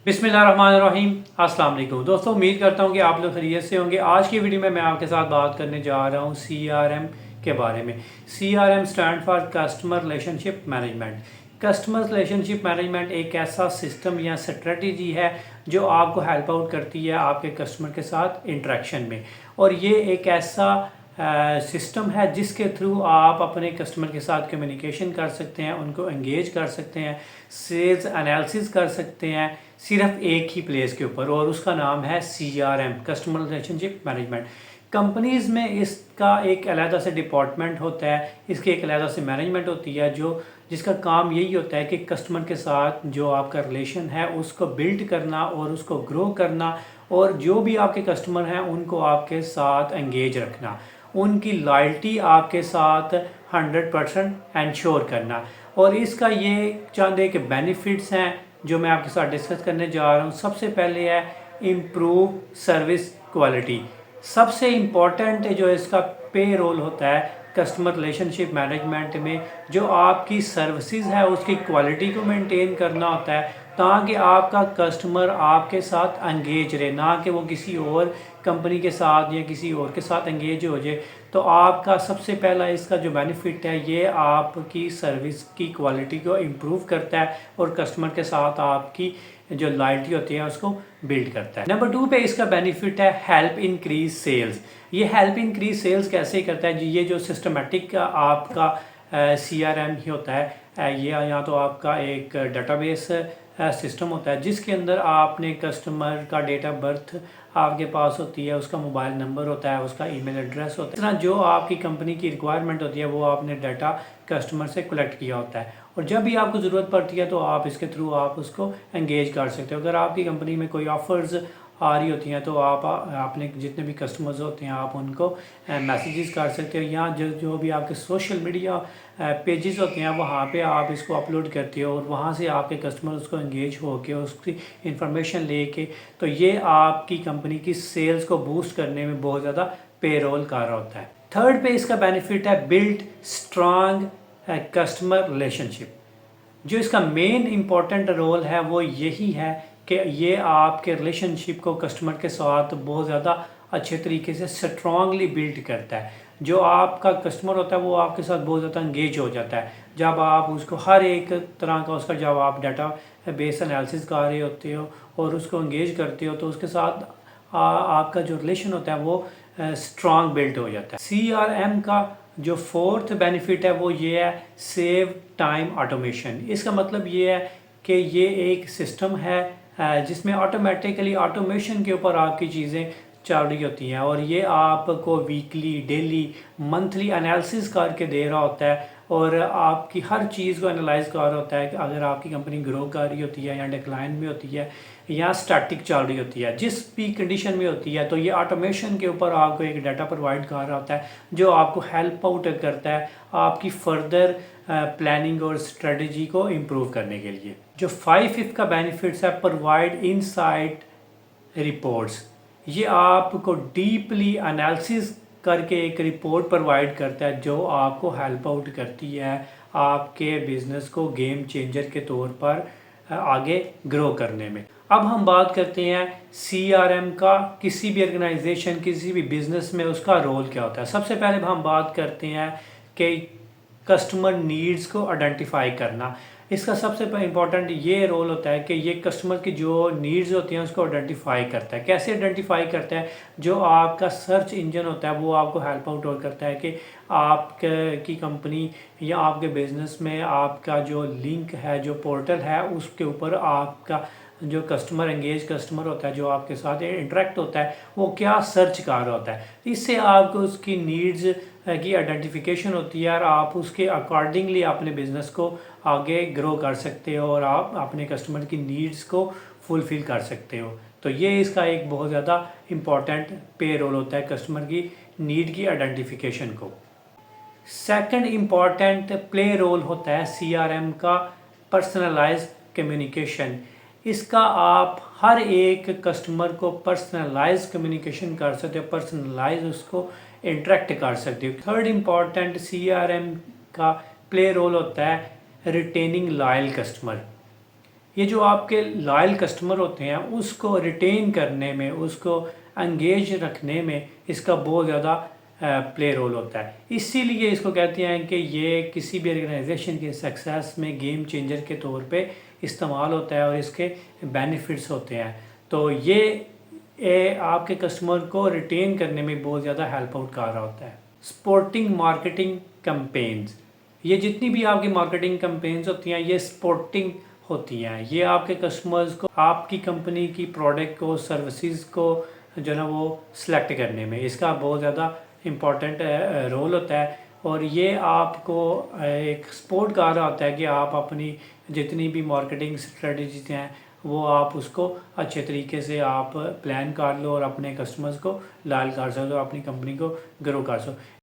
बिस्मिल्लाहिर्रहमानिर्रहीम। अस्सलाम वालेकुम दोस्तों, उम्मीद करता हूँ कि आप लोग खैरियत से होंगे। आज की वीडियो में मैं आपके साथ बात करने जा रहा हूँ CRM के बारे में। CRM stand for customer relationship management. Customer relationship management एक ऐसा सिस्टम या स्ट्रेटजी है जो आपको हेल्प आउट करती है आपके कस्टमर के साथ इंटरेक्शन में। और ये एक ऐसा सिस्टम है जिसके थ्रू आप अपने कस्टमर के साथ कम्युनिकेशन कर सकते हैं, उनको एंगेज कर सकते हैं, सेल्स एनालिसिस कर सकते हैं सिर्फ एक ही प्लेस के ऊपर, और उसका नाम है CRM, customer relationship management. Companies में इसका एक अलग से डिपार्टमेंट होता है, इसकी एक अलग से मैनेजमेंट होती है जिसका काम यही होता है कि कस्टमर के साथ जो आपका रिलेशन है उसको बिल्ड करना और उसको ग्रो करना, और जो भी आपके कस्टमर हैं उनको आपके साथ एंगेज रखना, उनकी लॉयल्टी आपके साथ 100% इंश्योर करना। और इसका ये चंद एक बेनिफिट्स हैं जो मैं आपके साथ डिस्कस करने जा रहा हूँ। सबसे पहले है इम्प्रूव सर्विस क्वालिटी। सबसे इम्पॉर्टेंट जो इसका पे रोल होता है कस्टमर रिलेशनशिप मैनेजमेंट में, जो आपकी सर्विसेज है उसकी क्वालिटी को मेंटेन करना होता है ताकि आपका कस्टमर आपके साथ एंगेज रहे, ना कि वो किसी और कंपनी के साथ या किसी और के साथ एंगेज हो जाए। तो आपका सबसे पहला इसका जो बेनिफिट है ये आपकी सर्विस की क्वालिटी को इम्प्रूव करता है और कस्टमर के साथ आपकी जो लॉयल्टी होती है उसको बिल्ड करता है। नंबर 2 पे इसका बेनिफिट है हेल्प इंक्रीज सेल्स। ये हेल्प इंक्रीज सेल्स कैसे करता है जी? ये जो सिस्टमेटिक आपका CRM ही होता है, ये या तो आपका एक डेटाबेस सिस्टम होता है जिसके अंदर आपने कस्टमर का डेट ऑफ बर्थ आपके पास होती है, उसका मोबाइल नंबर होता है, उसका ईमेल एड्रेस होता है। इस तरह जो आपकी कंपनी की रिक्वायरमेंट होती है वो आपने डाटा कस्टमर से कलेक्ट किया होता है, और जब भी आपको ज़रूरत पड़ती है तो आप इसके थ्रू आप उसको एंगेज कर सकते हो। अगर आपकी कंपनी में कोई ऑफ़र्स आ रही होती हैं तो आप अपने जितने भी कस्टमर्स होते हैं आप उनको मैसेजेस कर सकते हो, या जो भी आपके सोशल मीडिया पेजेस होते हैं वहाँ पे आप इसको अपलोड करते हो और वहाँ से आपके कस्टमर उसको एंगेज हो के उसकी इंफॉर्मेशन लेके, तो ये आपकी कंपनी की सेल्स को बूस्ट करने में बहुत ज़्यादा पे रोल कर रहा होता है। थर्ड पे इसका बेनिफिट है बिल्ड स्ट्रांग कस्टमर रिलेशनशिप। जो इसका मेन इम्पॉर्टेंट रोल है वो यही है कि ये आपके रिलेशनशिप को कस्टमर के साथ बहुत ज़्यादा अच्छे तरीके से स्ट्रांगली बिल्ड करता है। जो आपका कस्टमर होता है वो आपके साथ बहुत ज़्यादा इंगेज हो जाता है जब आप उसको हर एक तरह का उसका जब आप डाटा बेस एनालिसिस कर रहे होते हो और उसको इंगेज करते हो तो उसके साथ आपका जो रिलेशन होता है वो स्ट्रांग बिल्ड हो जाता है। CRM का जो फोर्थ बेनिफिट है वो ये है सेव टाइम ऑटोमेशन। इसका मतलब ये है कि ये एक सिस्टम है जिसमें ऑटोमेटिकली ऑटोमेशन के ऊपर आपकी चीज़ें चल रही होती हैं, और ये आपको वीकली, डेली, मंथली एनालिसिस करके दे रहा होता है और आपकी हर चीज़ को एनालाइज कर रहा होता है कि अगर आपकी कंपनी ग्रो कर रही होती है या डिक्लाइन में होती है या स्टैटिक चल रही होती है, जिस भी कंडीशन में होती है, तो ये ऑटोमेशन के ऊपर आपको एक डाटा प्रोवाइड कर रहा होता है जो आपको हेल्प आउट करता है आपकी फर्दर प्लानिंग और स्ट्रेटजी को इम्प्रूव करने के लिए। जो 5 का बेनिफिट्स है प्रोवाइड इनसाइट रिपोर्ट्स। ये आपको डीपली एनालिसिस करके एक रिपोर्ट प्रोवाइड करता है जो आपको हेल्प आउट करती है आपके बिजनेस को गेम चेंजर के तौर पर आगे ग्रो करने में। अब हम बात करते हैं CRM का किसी भी ऑर्गेनाइजेशन, किसी भी बिजनेस में उसका रोल क्या होता है। सबसे पहले हम बात करते हैं कि कस्टमर नीड्स को आइडेंटिफाई करना। इसका सबसे इम्पॉर्टेंट ये रोल होता है कि ये कस्टमर की जो नीड्स होती हैं उसको आइडेंटिफाई करता है। कैसे आइडेंटिफाई करता है? जो आपका सर्च इंजन होता है वो आपको हेल्प आउट और करता है कि आपकी कंपनी या आपके बिजनेस में आपका जो लिंक है, जो पोर्टल है, उसके ऊपर आपका जो कस्टमर एंगेज कस्टमर होता है, जो आपके साथ इंटरेक्ट होता है, वो क्या सर्च कर रहा होता है। इससे आपको उसकी नीड्स की आइडेंटिफिकेशन होती है और आप उसके अकॉर्डिंगली अपने बिजनेस को आगे ग्रो कर सकते हो और आप अपने कस्टमर की नीड्स को फुलफ़िल कर सकते हो। तो ये इसका एक बहुत ज़्यादा इम्पॉर्टेंट पे रोल होता है कस्टमर की नीड की आइडेंटिफिकेशन को। सेकंड इम्पॉर्टेंट प्ले रोल होता है CRM का पर्सनलाइज कम्युनिकेशन। इसका आप हर एक कस्टमर को पर्सनलाइज कम्युनिकेशन कर सकते हो, पर्सनलाइज उसको इंटरेक्ट कर सकते हो। थर्ड इम्पॉर्टेंट CRM का प्ले रोल होता है रिटेनिंग लॉयल कस्टमर। ये जो आपके लॉयल कस्टमर होते हैं उसको रिटेन करने में, उसको एंगेज रखने में इसका बहुत ज़्यादा प्ले रोल होता है। इसीलिए इसको कहते हैं कि ये किसी भी ऑर्गेनाइजेशन के सक्सेस में गेम चेंजर के तौर पे इस्तेमाल होता है और इसके बेनिफिट्स होते हैं। तो ये आपके कस्टमर को रिटेन करने में बहुत ज़्यादा हेल्प आउट कर रहा होता है। स्पोर्टिंग मार्केटिंग कैंपेन्स, ये जितनी भी आपकी मार्केटिंग कैंपेन्स होती हैं ये स्पोर्टिंग होती हैं। ये आपके कस्टमर्स को आपकी कंपनी की प्रोडक्ट को, सर्विसेज को जो है ना वो सिलेक्ट करने में इसका बहुत ज़्यादा इम्पॉर्टेंट रोल होता है। और ये आपको एक सपोर्ट कर रहा होता है कि आप अपनी जितनी भी मार्केटिंग स्ट्रेटजीज हैं वो आप उसको अच्छे तरीके से आप प्लान कर लो और अपने कस्टमर्स को लायल कर सको, अपनी कंपनी को ग्रो कर सको।